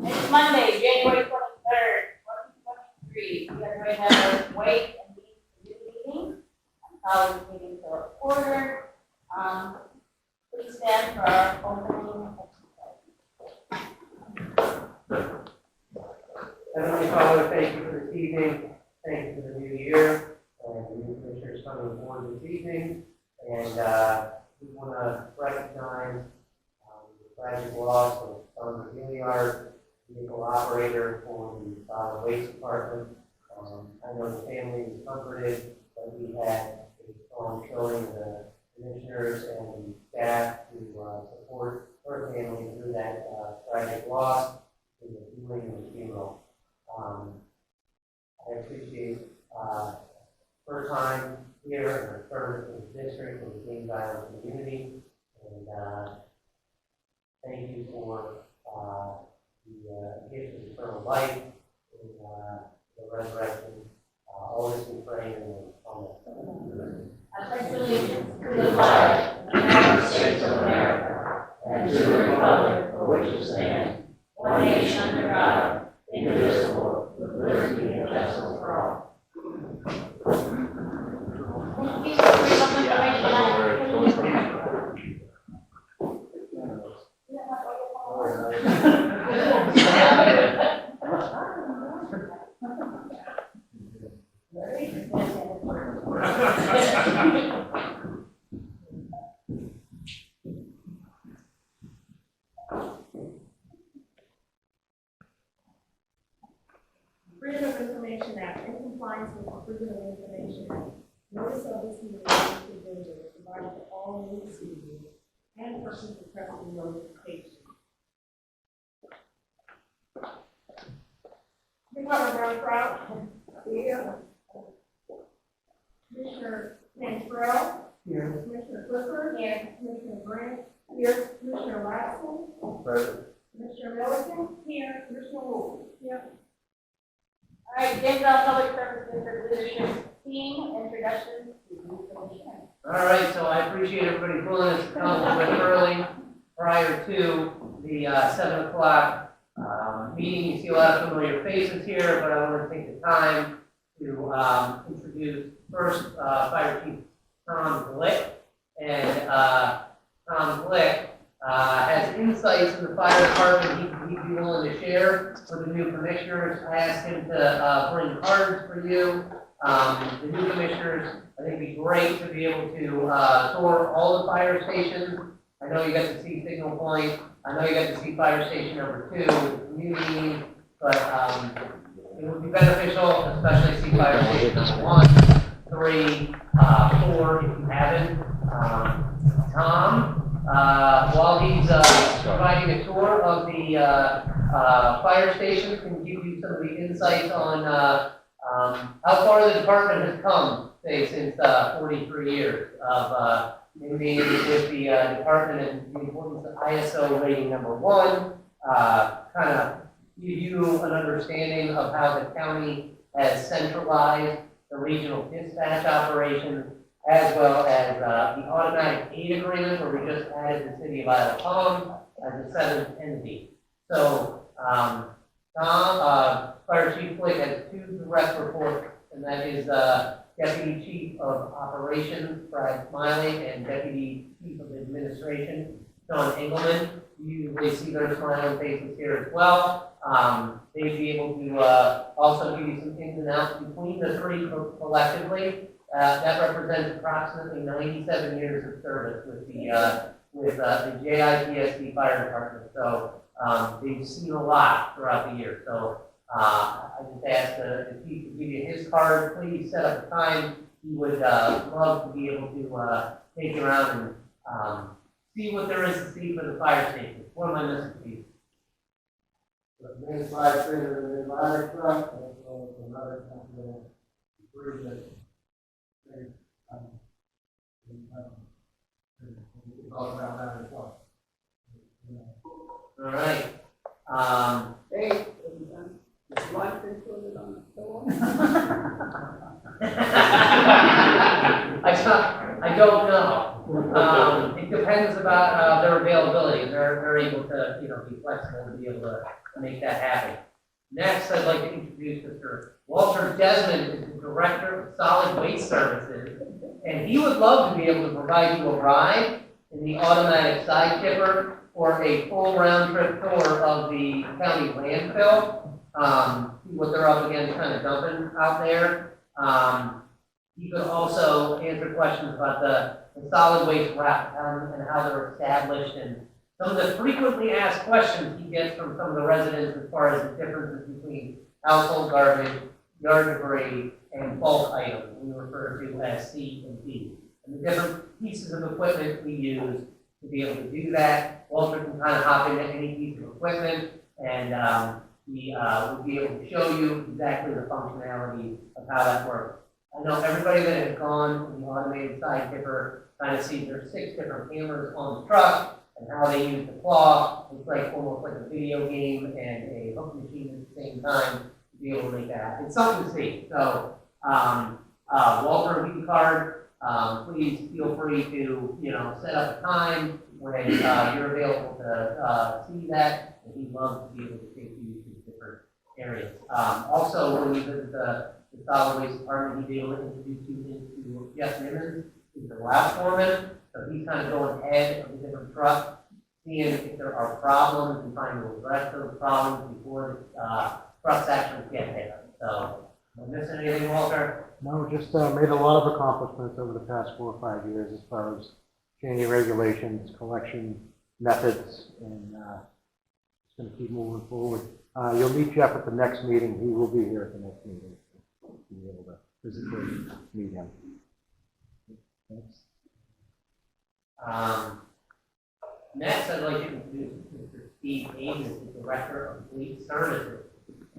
It's Monday, January 23rd, 2023. We are going to have a wait and meeting. Call this meeting to order. Please stand for our opening exercise. Heavenly Father, thank you for this evening. Thank you for the new year and the new commissioners coming aboard this evening. And we want to recognize the tragic loss of Sandra Gilliard, vehicle operator for the solid waste department. I know the family is comforted that we had a strong showing of the commissioners and the staff to support her family through that tragic loss in the healing and the funeral. I appreciate her time here and her service to the district and the James Island community. And thank you for the gift of eternal life and the resurrection. Always be praying in the Amen. I pledge allegiance to the flag of the United States of America and to the republic for which it stands, one nation under God, indivisible, with liberty and justice for all. Freedom of Information Act, in compliance with the Freedom of Information Act, notice of this meeting is provided to all news media and persons requesting notification. Commissioner Brown here. Commissioner Cantrell. Here. Commissioner Clifford. Here. Commissioner Grant. Here. Commissioner Lassman. Present. Commissioner Milliken. Here. Commissioner Wood. Here. All right, James Island Public Service District Leadership Team, introduction to the commissioner. All right, so I appreciate everybody pulling us to come a little bit early prior to the 7 o'clock meeting. You see a lot of familiar faces here, but I want to take the time to introduce first Fire Chief Tom Glick. And Tom Glick has insights in the fire department he'd be willing to share with the new commissioners. I asked him to bring cards for you. The new commissioners, I think it'd be great to be able to tour all the fire stations. I know you got to see Signal Point. I know you got to see Fire Station number 2 with the community, but it would be beneficial, especially see Fire Station number 1, 3, 4 if you haven't. Tom, while he's providing a tour of the fire stations, can give you some of the insights on how far the department has come, say, since 43 years of being with the department and the importance of ISO rating number 1, kind of give you an understanding of how the county has centralized the regional dispatch operations, as well as the automatic aid agreement, where we just added the city of Isle of Palm as the 7th entity. So, Tom, Fire Chief Glick has 2 direct reports, and that is Deputy Chief of Operations, Brad Smiley, and Deputy Chief of Administration, John Engelman. You usually see their smiling faces here as well. They'd be able to also give you some ins and outs between the 3 collectively. That represents approximately 97 years of service with the JIPSD Fire Department. So they've seen a lot throughout the year. So I just asked if he could give you his card. Please set up a time. He would love to be able to take you around and see what there is to see for the fire station. What am I missing, Steve? The main fire station in the ladder truck, as well as another company improvement. We can talk about that as well. All right. Hey, is life included on the store? I don't know. It depends depends about, their availability, they're able to, you know, be flexible to be able to make that happen. Next, I'd like to introduce Mr. Walter Desmond, who's the Director of Solid Waste Services, and he would love to be able to provide you a ride in the automatic side tipper or a full round-trip tour of the county landfill, see what they're up against kind of dumping out there. He could also answer questions about the solid waste wrap and how they're established and some of the frequently asked questions he gets from some of the residents as far as the differences between household garbage, yard debris, and bulk items we refer to as C and D. And the different pieces of equipment we use to be able to do that. Walter can kind of hop into any piece of equipment and he will be able to show you exactly the functionality of how that works. I know everybody that has gone to the automated side tipper kind of sees there's 6 different cameras on the truck and how they use the claw. It's like almost like a video game and a hook machine at the same time to be able to make that. It's something to see. So, Walter Weekard, please feel free to, you know, set up a time when you're available to see that, and he'd love to be able to take you to different areas. Also, when you visit the solid waste department, he'd be able to introduce you into Jeff Nimmons, who's the lab foreman. So he's kind of going ahead of the different trucks, seeing if there are problems and trying to address those problems before the trucks actually get there. So, am I missing anything, Walter? No, just made a lot of accomplishments over the past 4 or 5 years as far as changing regulations, collection methods, and it's going to keep moving forward. You'll meet Jeff at the next meeting. He will be here at the next meeting. So you'll be able to physically meet him. Thanks. Next, I'd like to introduce Mr. Steve Haynes, the Director of Fleet Services.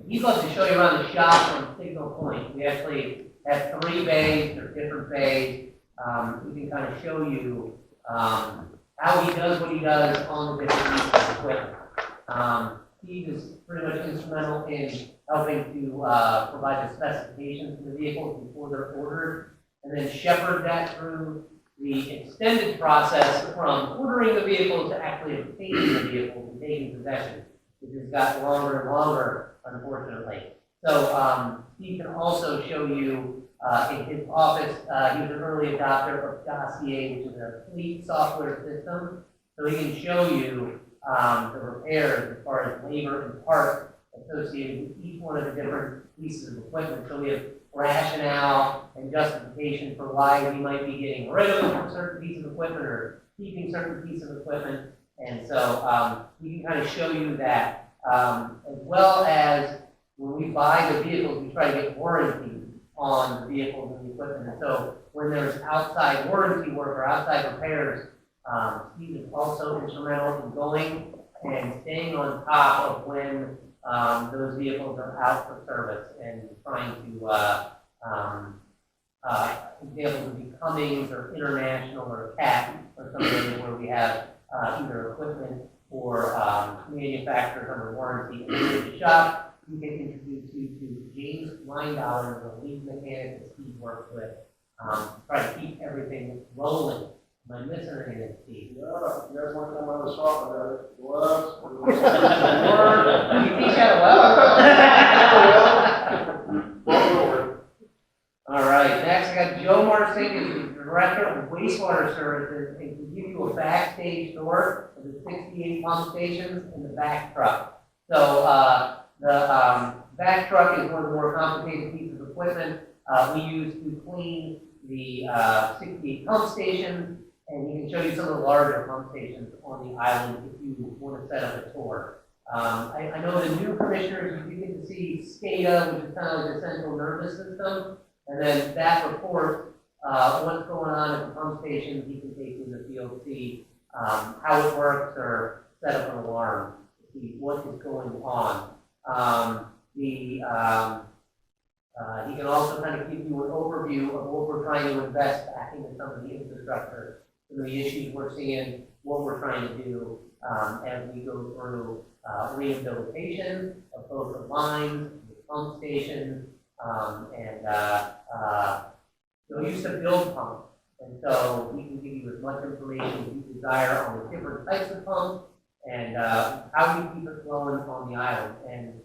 He'd love to show you around the shop from Signal Point. We actually have 3 bays, they're different bays. We can kind of show you how he does what he does on the different pieces of equipment. Steve is pretty much instrumental in helping to provide the specifications for the vehicles before they're ordered, and then shepherd that through the extended process from ordering the vehicle to actually obtaining the vehicle and taking possession, which has got longer and longer, unfortunately. So he can also show you in his office, he was an early adopter of Dossier, which is a fleet software system. So he can show you the repairs as far as labor and parts associated with each one of the different pieces of equipment. So we have rationale and justification for why we might be getting rid of a certain piece of equipment or keeping certain piece of equipment. And so we can kind of show you that, as well as when we buy the vehicles, we try to get warranty on the vehicles and the equipment. And so when there's outside warranty work or outside repairs, Steve is also instrumental in going and staying on top of when those vehicles are out for service and trying to, examples would be Cummings or International or CAT or something where we have either equipment or manufacturers under warranty. And in the shop, we can introduce you to James Weindauer, the lead mechanic that Steve works with, to try to keep everything rolling. Am I missing anything, Steve? Yeah, you guys want to come on the shop with that? Gloves? You teach how well. All right, next I got Joe Marcin, who's the Director of Wastewater Services, and can give you a backstage tour of the 68 pump stations in the back truck. So the back truck is one of the more complicated pieces of equipment we use to clean the 68 pump stations, and he can show you some of the larger pump stations on the island if you want to set up a tour. I know the new commissioners, you get to see SCADA, which is kind of like the central nervous system, and then that report, what's going on at the pump stations, he can take you in the field to see how it works or set up an alarm to see what is going on. He can also kind of give you an overview of what we're trying to invest back into some of the infrastructure, some of the issues we're seeing, what we're trying to do as we go through rehabilitation of both the lines, the pump stations, so we used to build pumps, And so we can give you as much information as you desire on the different types of pumps and how we keep it flowing on the island. And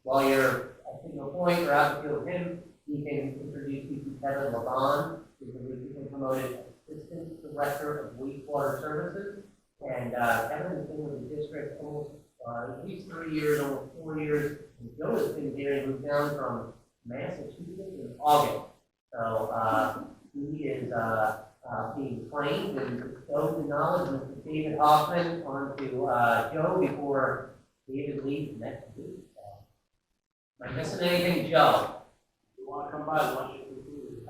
while you're at Signal Point or out the field with him, he can introduce you to Kevin Laban, who's a recently promoted Assistant Director of Wastewater Services. And Kevin has been with the district almost at least 3 years, almost 4 years. And Joe has been here, he moved down from Massachusetts in August. So he is being trained and bestowed the knowledge of Mr. David Hoffman onto Joe before David leaves next week. So, am I missing anything, Joe? You want to come by, lunch and food.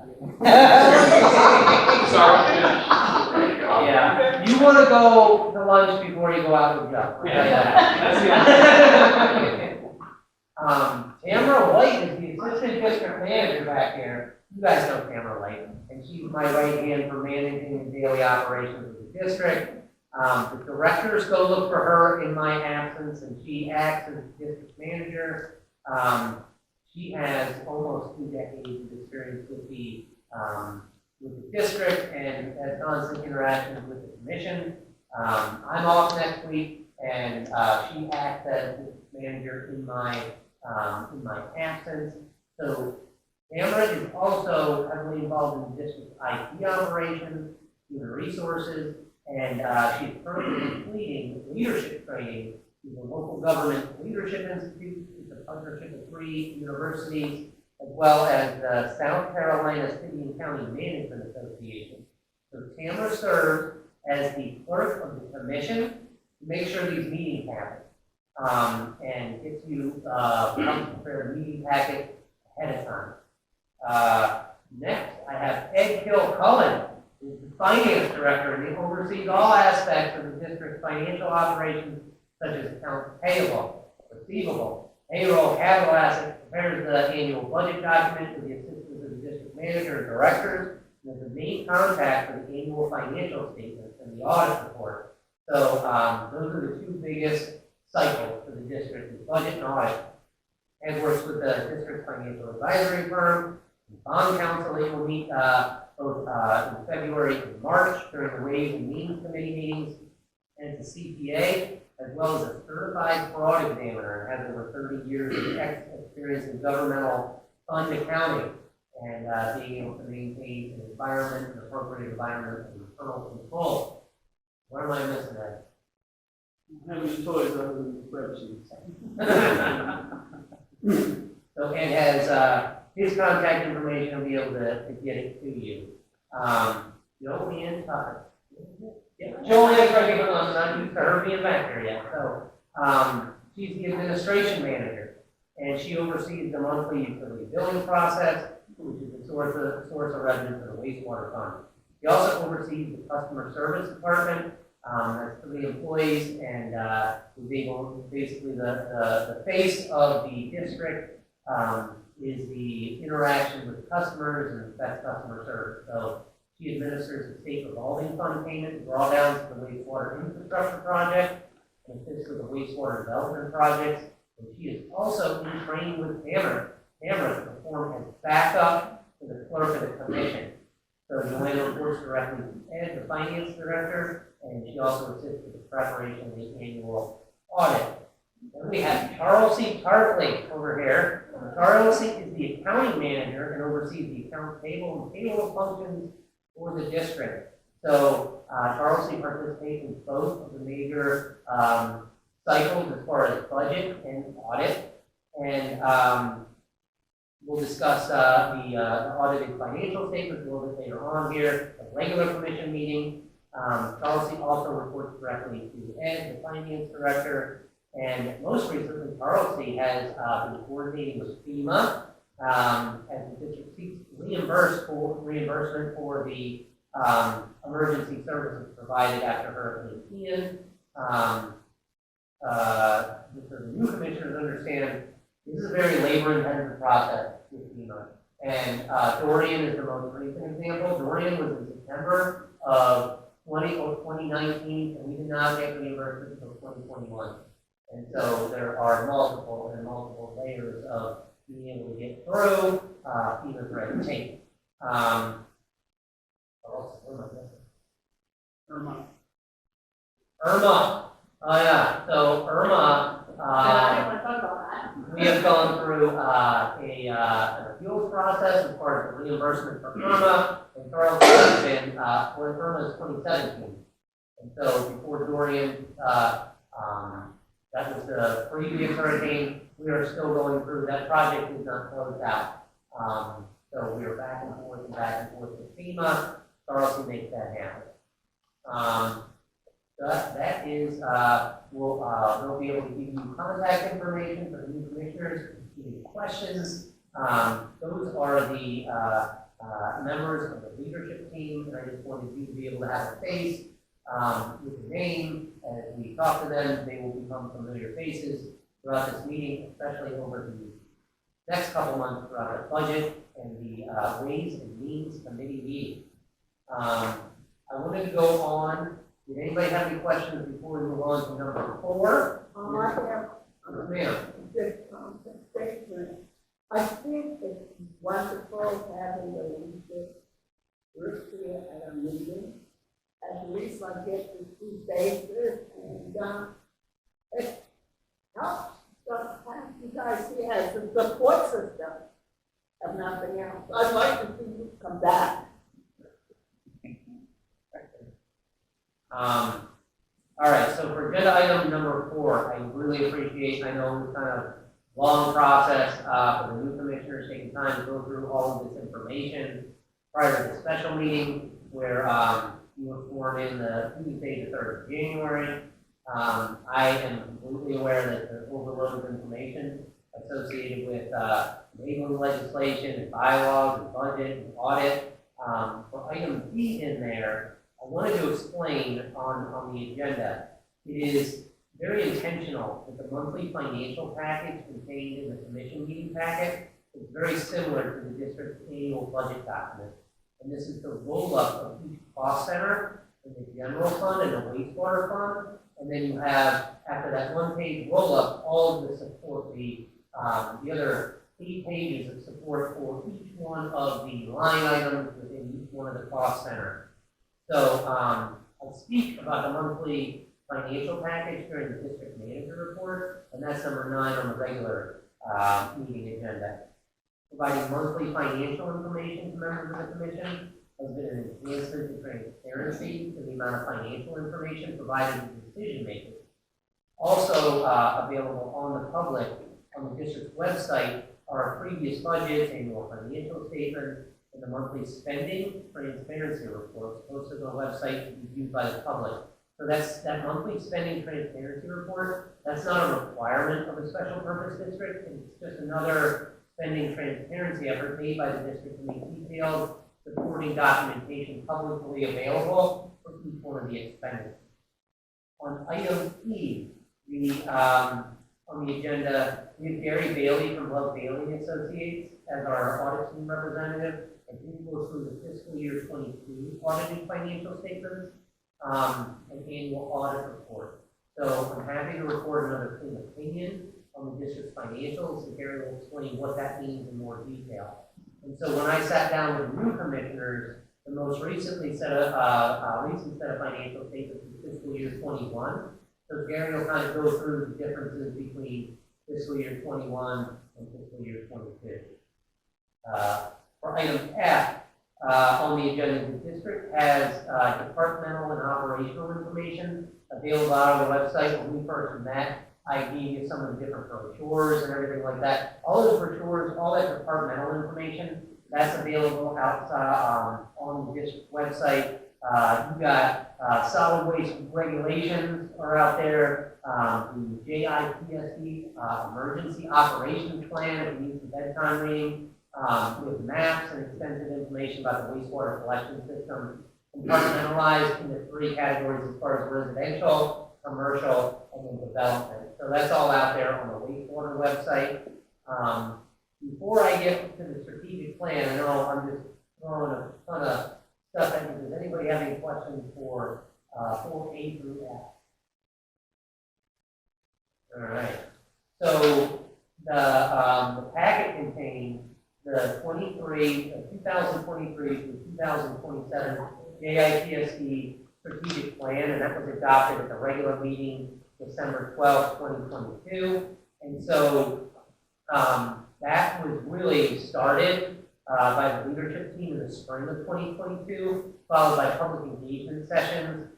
Yeah, you want to go to lunch before you go out with Joe. Tamara White is the assistant district manager back here. You guys know Tamara White, and she's my right hand for managing the daily operations of the district. The directors go look for her in my absence, and she acts as district manager. She has almost 2 decades of experience with the district and has constant interactions with the commission. I'm off next week, and she acts as district manager in my absence. So Tamara is also heavily involved in the district's IT operations, human resources, and she's currently completing leadership training through the Local Government Leadership Institute. It's a partnership of 3 universities, as well as the South Carolina City and County Management Association. So Tamara serves as the clerk of the commission to make sure these meetings happen, and gets you prepared meeting packet ahead of time. Next, I have Ed Kilcullen, who's the finance director, and he oversees all aspects of the district's financial operations, such as accounts payable, receivable, payroll, capital assets, prepares the annual budget document with the assistance of the district manager and directors, and is the main contact for the annual financial statements and the audit report. So those are the 2 biggest cycles for the district, the budget and audit. Ed works with the district financial advisory firm, the bond council. They will meet both in February and March during the Ways and Means Committee meetings, and it's a CPA, as well as a certified fraud examiner, and has over 30 years of experience in governmental fund accounting and being able to maintain an environment, an appropriate environment of internal control. What am I missing there? How many toys other than spreadsheets? So Ed has his contact information, will be able to get it to you. Joanne Tucker. Yeah, Joanne, correct me if I'm not used to her being back there yet. So she's the administration manager, and she oversees the monthly utility billing process, which is the source of revenue for the wastewater fund. She also oversees the customer service department. That's 3 employees, and is able, basically the face of the district is the interaction with customers and best customer service. So she administers the state revolving fund payment drawdowns for the wastewater infrastructure project and assists with the wastewater development projects. And she is also in training with Tamara to perform as backup to the clerk of the commission. So Joanne reports directly to Ed, the finance director, and she also assists with the preparation of the annual audit. Then we have Charles C. Tarpley over here. Charles C. is the accounting manager and oversees the accounts payable and payroll functions for the district. So Charles C. participates in both of the major cycles as far as budget and audit. And we'll discuss the audited financial statements a little bit later on here, a regular commission meeting. Charles C. also reports directly to Ed, the finance director. And most recently, Charles C. has been coordinating with FEMA as the district seeks reimbursement for the emergency services provided after Hurricane Ian. The new commissioners understand this is a very labor-intensive process with FEMA. And Dorian is the most recent example. Dorian was in September of 2019, and we did not get reimbursement until 2021. And so there are multiple layers of being able to get through FEMA's red tape. Irma, oh yeah, so Irma, I don't want to talk about that. we have gone through an appeals process as far as the reimbursement for Irma, and Carlson has been, for Irma's 2017. And so before Dorian, that was the previous hurricane, we are still going through, that project is not closed out. So we are back and forth with FEMA, Carlson makes that happen. That is, they'll be able to give you contact information for the new commissioners, any questions. Those are the members of the leadership team, and I just wanted you to be able to have a face with the name. As we talk to them, they will become familiar faces throughout this meeting, especially over the next couple months throughout the budget and the Ways and Means Committee meeting. I wanted to go on. Did anybody have any questions before we move on to number 4? I have Yes, ma'am. this statement. I think it's wonderful having the leadership group here at a meeting. At least I get to see faces and, it helps sometimes you guys see as a support system of nothing else. I'd like to see you come back. All right, so for agenda item number 4, I really appreciate, I know it's kind of long process for the new commissioners taking time to go through all of this information prior to the special meeting where you were sworn in the Tuesday, the 3rd of January. I am completely aware that there's overload of information associated with enabling legislation and bylaws and budget and audit. For item B in there, I wanted to explain on the agenda, it is very intentional that the monthly financial package contained in the commission meeting packet is very similar to the district's annual budget document. And this is the roll-up of each cost center in the general fund and the wastewater fund. And then you have, after that one-page roll-up, all of the support, the other 8 pages of support for each one of the line items within each one of the cost centers. So I'll speak about the monthly financial package during the district manager report, and that's number 9 on the regular meeting agenda. Providing monthly financial information to members of the commission has been an enhancement to transparency in the amount of financial information provided to decision makers. Also available on the public on the district's website are previous budgets, annual financial statements, and the monthly spending transparency reports posted on the website to be viewed by the public. So that's that monthly spending transparency report. That's not a requirement of a special purpose district. It's just another spending transparency effort made by the district to make detailed supporting documentation publicly available for each one of the expenditures. On item E, on the agenda, we have Gary Bailey from Love Bailey Associates as our audit team representative, and he will go through the fiscal year 22 audited financial statements and annual audit report. So I'm happy to report another clean opinion on the district's financials, and Gary will explain what that means in more detail. And so when I sat down with new commissioners, the most recent set of financial statements is fiscal year 21. So Gary will kind of go through the differences between fiscal year 21 and fiscal year 22. For item F, on the agenda, the district has departmental and operational information available on the website. When we first met, I gave you some of the different brochures and everything like that. All those brochures, all that departmental information, that's available outside on the district website. You got solid waste regulations are out there. The JIPSD emergency operations plan, if you need some bedtime reading, with maps and extensive information about the wastewater collection system, compartmentalized into 3 categories as far as residential, commercial, and then development. So that's all out there on the wastewater website. Before I get to the strategic plan, I know I'm just throwing a ton of stuff at you. Does anybody have any questions for 4A through F? All right. So the packet contains the 2023 through 2027 JIPSD strategic plan, and that was adopted at the regular meeting December 12th, 2022. And so that was really started by the leadership team in the spring of 2022, followed by public engagement sessions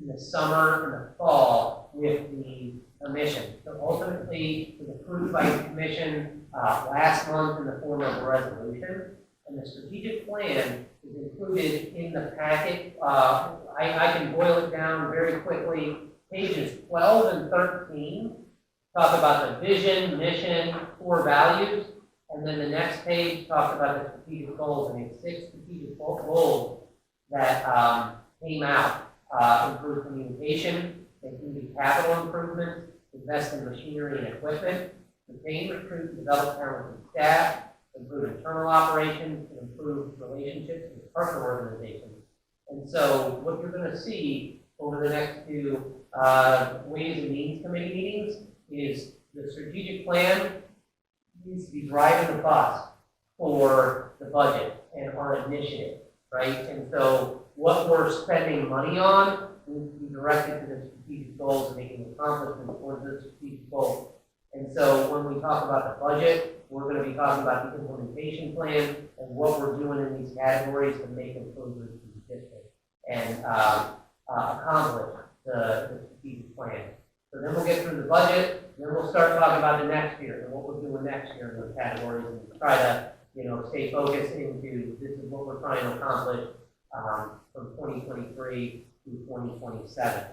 in the summer and the fall with the commission. So ultimately, it was approved by the commission last month in the form of a resolution. And the strategic plan is included in the packet. I can boil it down very quickly. Pages 12 and 13 talk about the vision, mission, core values. And then the next page talks about the strategic goals. And it's 6 strategic goals that came out. Improve communication, including capital improvements, invest in machinery and equipment, retain, recruit, develop talented staff, improve internal operations, and improve relationships with partner organizations. And so what you're going to see over the next 2 Ways and Means Committee meetings is the strategic plan needs to be driving the bus for the budget and our initiative, right? And so what we're spending money on needs to be directed to the strategic goals and making accomplishments towards those strategic goals. And so when we talk about the budget, we're going to be talking about the implementation plan and what we're doing in these categories to make improvements to the district and accomplish the strategic plan. So then we'll get through the budget, then we'll start talking about the next year and what we're doing next year in those categories and try to, stay focused into this is what we're trying to accomplish from 2023 to 2027.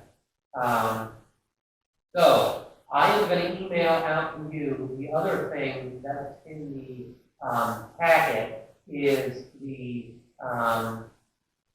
So I am going to email out to you the other thing that's in the packet is the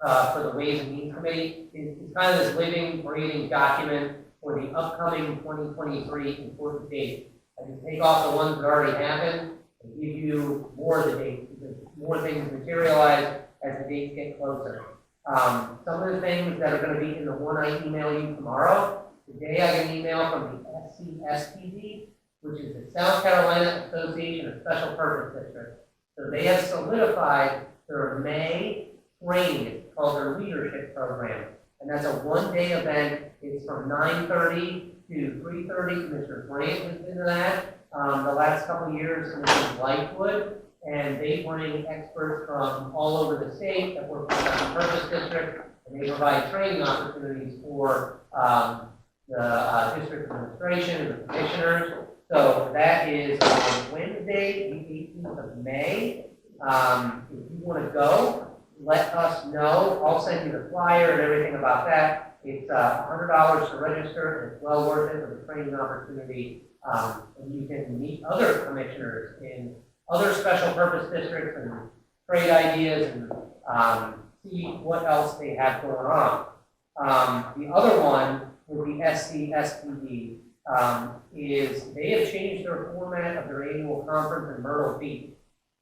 for the Ways and Means Committee. It's kind of this living, breathing document for the upcoming 2023 important dates. I can take off the ones that already happened and give you more of the dates because more things materialize as the dates get closer. Some of the things that are going to be in the one I email you tomorrow. Today I get an email from the SCSPD, which is the South Carolina Association of Special Purpose Districts. So they have solidified their May training. It's called their leadership program. And that's a one-day event. It's from 9:30 to 3:30. Commissioner Grant has been to that the last couple of years. Commissioner Lightwood. And they bring experts from all over the state that work for Special Purpose District, and they provide training opportunities for the district administration and the commissioners. So that is on Wednesday, the 18th of May. If you want to go, let us know. I'll send you the flyer and everything about that. It's $100 to register, and it's well worth it with a training opportunity. And you can meet other commissioners in other special purpose districts and trade ideas and see what else they have going on. The other one with the SCSPD is they have changed their format of their annual conference in Myrtle Beach.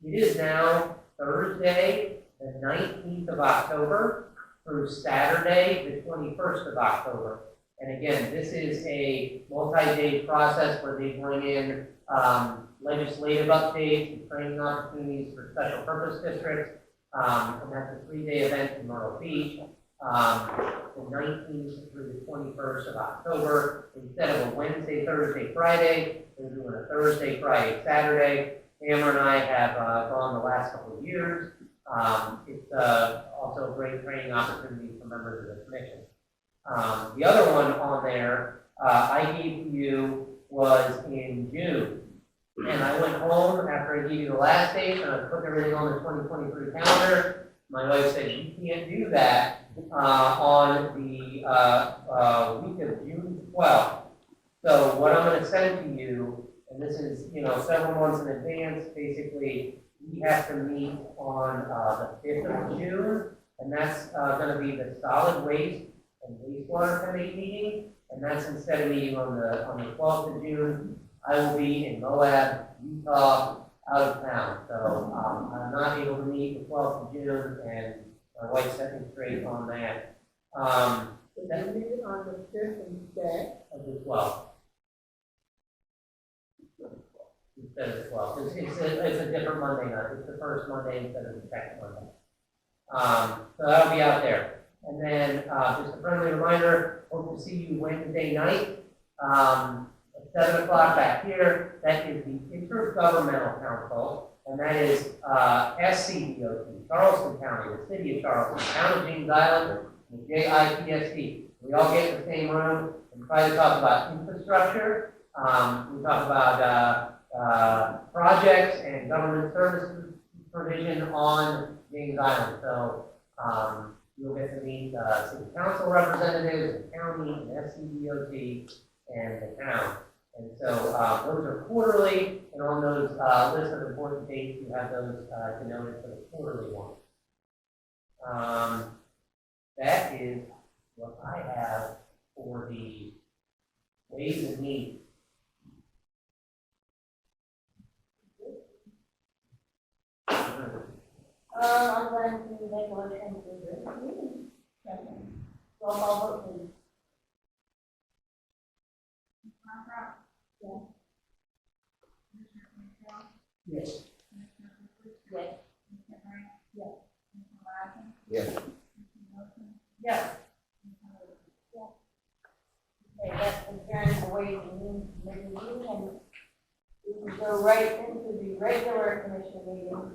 It is now Thursday, the 19th of October through Saturday, the 21st of October. And again, this is a multi-day process where they bring in legislative updates and training opportunities for special purpose districts. And that's a 3-day event in Myrtle Beach, the 19th through the 21st of October. Instead of a Wednesday, Thursday, Friday, they're doing a Thursday, Friday, Saturday. Amber and I have gone the last couple of years. It's also a great training opportunity for members of the commission. The other one on there I gave to you was in June. And I went home after I gave you the last date and I put everything on the 2023 calendar. My wife said, you can't do that on the week of June 12th. So what I'm going to send to you, and this is, several months in advance, basically, we have to meet on the 5th of June, and that's going to be the solid waste and wastewater committee meeting, and that's instead of meeting on the 12th of June. I will be in Moab, Utah, out of town. So I'm not able to meet the 12th of June, and my wife set me straight on that. Is that meeting on the 5th instead? Of the 12th. Instead of the 12th. It's a different Monday night. It's the first Monday instead of the second Monday. So that'll be out there. And then, just a friendly reminder, hope to see you Wednesday night, at 7 o'clock back here. That is the Intergovernmental Council, and that is, SCDOT, Charleston County, the city of Charleston, town of James Island, and JIPSD. We all get in the same room and try to talk about infrastructure. We talk about, projects and government services provision on James Island. So, you'll get to meet, city council representatives, the county, and SCDOT, and the town. And so, those are quarterly, and on those, lists of important dates, you have those, denoted for the quarterly one. That is what I have for the Ways and Means. I'm going to make a motion to adjourn the meeting. Roll call vote, please. Yes. Yes. Yes. Yes. Okay, that adjourns the Ways and Means Committee meeting, and we can go right into the regular commission meeting.